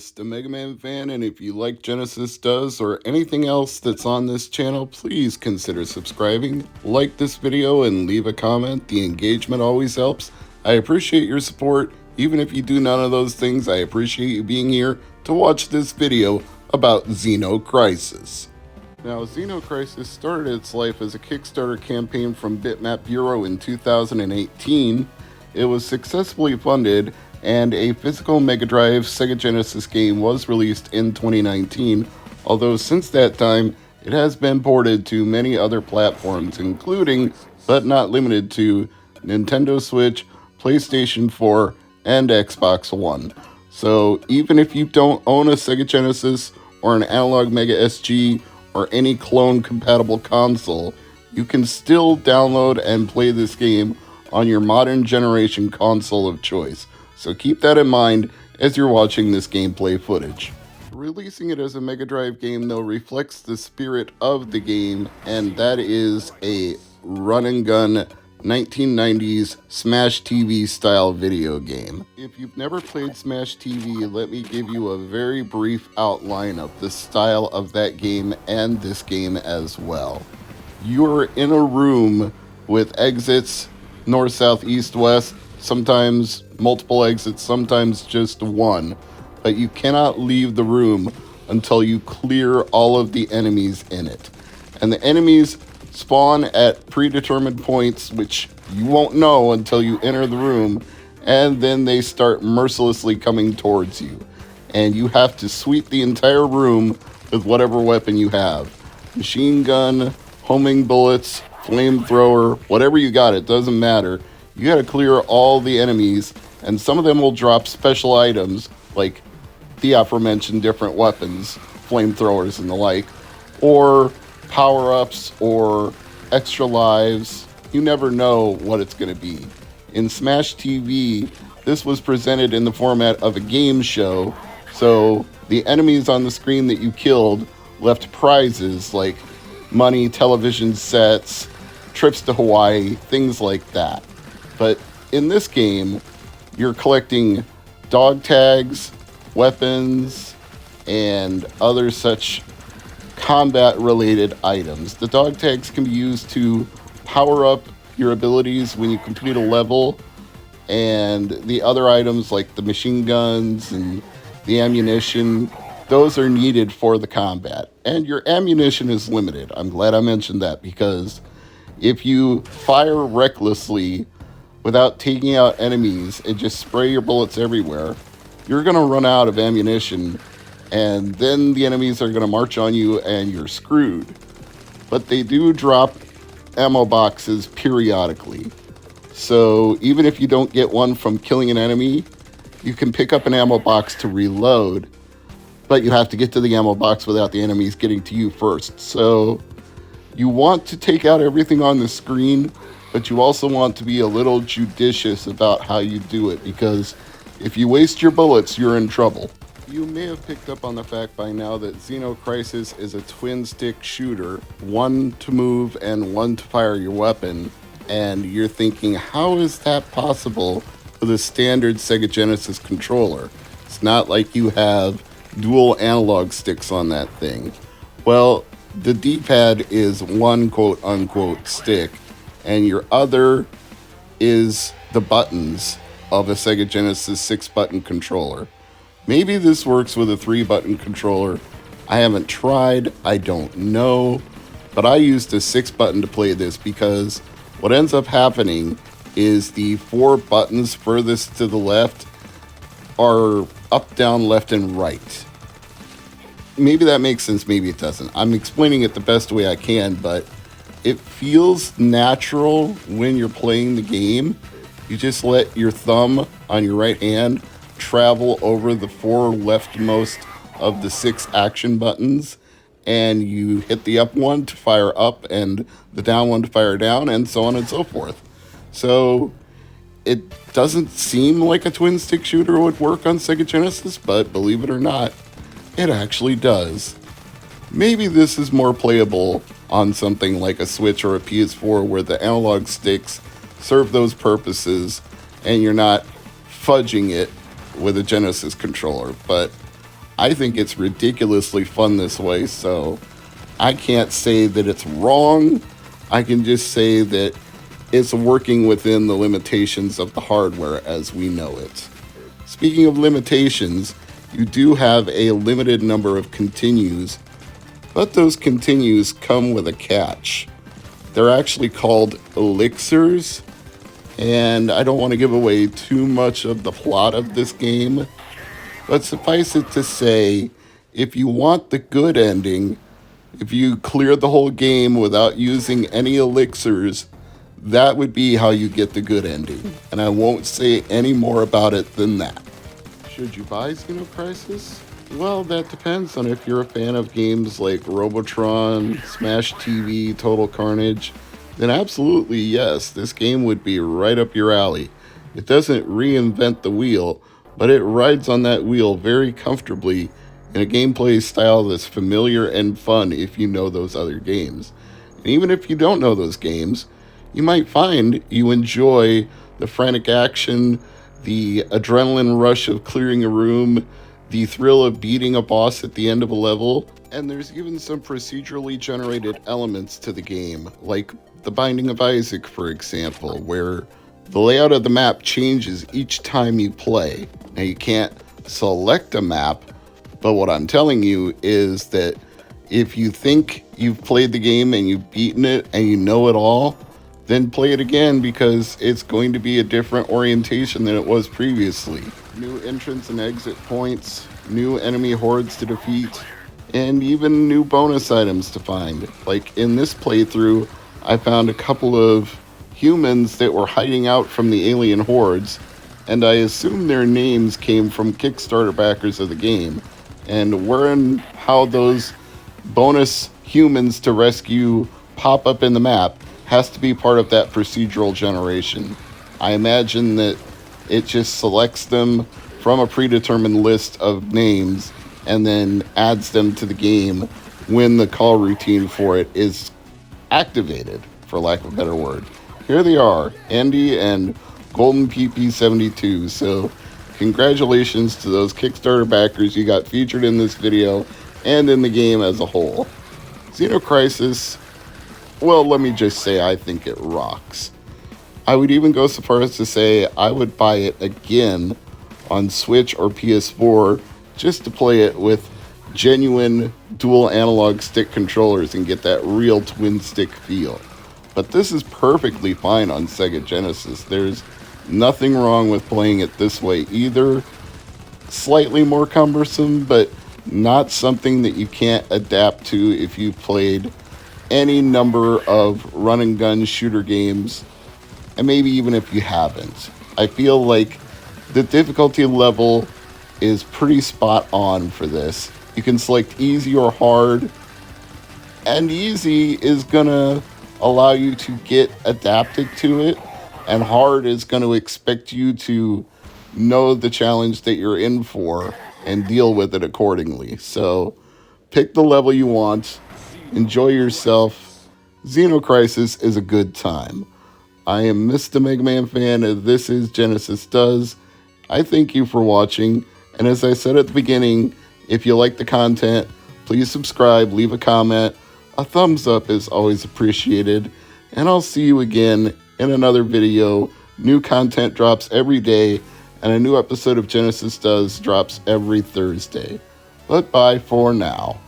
just a Mega Man fan, and if you like Genesis Does or anything else that's on this channel, please consider subscribing, like this video, and leave a comment. The engagement always helps. I appreciate your support. Even if you do none of those things, I appreciate you being here to watch this video about Xeno Crisis. Now, Xeno Crisis started its life as a Kickstarter campaign from Bitmap Bureau in 2018. It was successfully funded, and a physical Mega Drive Sega Genesis game was released in 2019, although since that time, it has been ported to many other platforms, including, but not limited to, Nintendo Switch, PlayStation 4, and Xbox One. So even if you don't own a Sega Genesis or an Analog Mega SG or any clone-compatible console, you can still download and play this game on your modern generation console of choice. So keep that in mind as you're watching this gameplay footage. Releasing it as a Mega Drive game, though, reflects the spirit of the game, and that is a run-and-gun 1990s Smash TV style video game. If you've never played Smash TV, let me give you a very brief outline of the style of that game and this game as well. You're in a room with exits north, south, east, west, sometimes multiple exits, sometimes just one, but you cannot leave the room until you clear all of the enemies in it. And the enemies spawn at predetermined points, which you won't know until you enter the room, and then they start mercilessly coming towards you. And you have to sweep the entire room with whatever weapon you have. Machine gun, homing bullets, flamethrower, whatever you got, it doesn't matter. You gotta clear all the enemies, and some of them will drop special items, like the aforementioned different weapons, flamethrowers and the like, or power-ups or extra lives. You never know what it's going to be. In Smash TV, this was presented in the format of a game show, so the enemies on the screen that you killed left prizes like money, television sets, trips to Hawaii, things like that. But in this game, you're collecting dog tags, weapons, and other such combat-related items. The dog tags can be used to power up your abilities when you complete a level, and the other items like the machine guns and the ammunition, those are needed for the combat. And your ammunition is limited. I'm glad I mentioned that, because if you fire recklessly without taking out enemies and just spray your bullets everywhere, you're going to run out of ammunition, and then the enemies are going to march on you and you're screwed. But they do drop ammo boxes periodically. So even if you don't get one from killing an enemy, you can pick up an ammo box to reload, but you have to get to the ammo box without the enemies getting to you first. So you want to take out everything on the screen, but you also want to be a little judicious about how you do it, because if you waste your bullets, you're in trouble. You may have picked up on the fact by now that Xeno Crisis is a twin-stick shooter, one to move and one to fire your weapon, and you're thinking, how is that possible with a standard Sega Genesis controller? It's not like you have dual analog sticks on that thing. Well, the D-pad is one quote-unquote stick, and your other is the buttons of a Sega Genesis 6-button controller. Maybe this works with a 3-button controller. I haven't tried, I don't know, but I used a 6-button to play this because what ends up happening is the 4 buttons furthest to the left are up, down, left, and right. Maybe that makes sense, maybe it doesn't. I'm explaining it the best way I can, but it feels natural when you're playing the game. You just let your thumb on your right hand travel over the 4 leftmost of the 6 action buttons, and you hit the up one to fire up and the down one to fire down, and so on and so forth. So it doesn't seem like a twin stick shooter would work on Sega Genesis, but believe it or not, it actually does. Maybe this is more playable on something like a Switch or a PS4, where the analog sticks serve those purposes and you're not fudging it with a Genesis controller. But I think it's ridiculously fun this way, so I can't say that it's wrong. I can just say that it's working within the limitations of the hardware as we know it. Speaking of limitations, you do have a limited number of continues, but those continues come with a catch. They're actually called elixirs, and I don't want to give away too much of the plot of this game, but suffice it to say, if you want the good ending, if you clear the whole game without using any elixirs, that would be how you get the good ending. And I won't say any more about it than that. Should you buy Xeno Crisis? Well, that depends on if you're a fan of games like Robotron, Smash TV, Total Carnage. Then absolutely yes, this game would be right up your alley. It doesn't reinvent the wheel, but it rides on that wheel very comfortably in a gameplay style that's familiar and fun if you know those other games. And even if you don't know those games, you might find you enjoy the frantic action, the adrenaline rush of clearing a room, the thrill of beating a boss at the end of a level, and there's even some procedurally generated elements to the game, like the Binding of Isaac, for example, where the layout of the map changes each time you play. Now, you can't select a map, but what I'm telling you is that if you think you've played the game and you've beaten it and you know it all, then play it again because it's going to be a different orientation than it was previously. New entrance and exit points, new enemy hordes to defeat, and even new bonus items to find. Like in this playthrough, I found a couple of humans that were hiding out from the alien hordes, and I assume their names came from Kickstarter backers of the game. And where and how those bonus humans to rescue pop up in the map has to be part of that procedural generation. I imagine that it just selects them from a predetermined list of names and then adds them to the game when the call routine for it is activated, for lack of a better word. Here they are, Andy and Golden PP72. So congratulations to those Kickstarter backers. You got featured in this video and in the game as a whole. Xeno Crisis, well, let me just say I think it rocks. I would even go so far as to say I would buy it again on Switch or PS4 just to play it with genuine dual analog stick controllers and get that real twin stick feel. But this is perfectly fine on Sega Genesis. There's nothing wrong with playing it this way either. Slightly more cumbersome, but not something that you can't adapt to if you've played any number of run and gun shooter games, and maybe even if you haven't. I feel like the difficulty level is pretty spot on for this. You can select easy or hard, and easy is gonna allow you to get adapted to it, and hard is going to expect you to know the challenge that you're in for and deal with it accordingly. So pick the level you want, enjoy yourself. Xeno Crisis is a good time. I am Mr. MegaManFan, and this is Genesis Does. I thank you for watching, and as I said at the beginning, if you like the content, please subscribe, leave a comment. A thumbs up is always appreciated, and I'll see you again in another video. New content drops every day, and a new episode of Genesis Does drops every Thursday. But bye for now.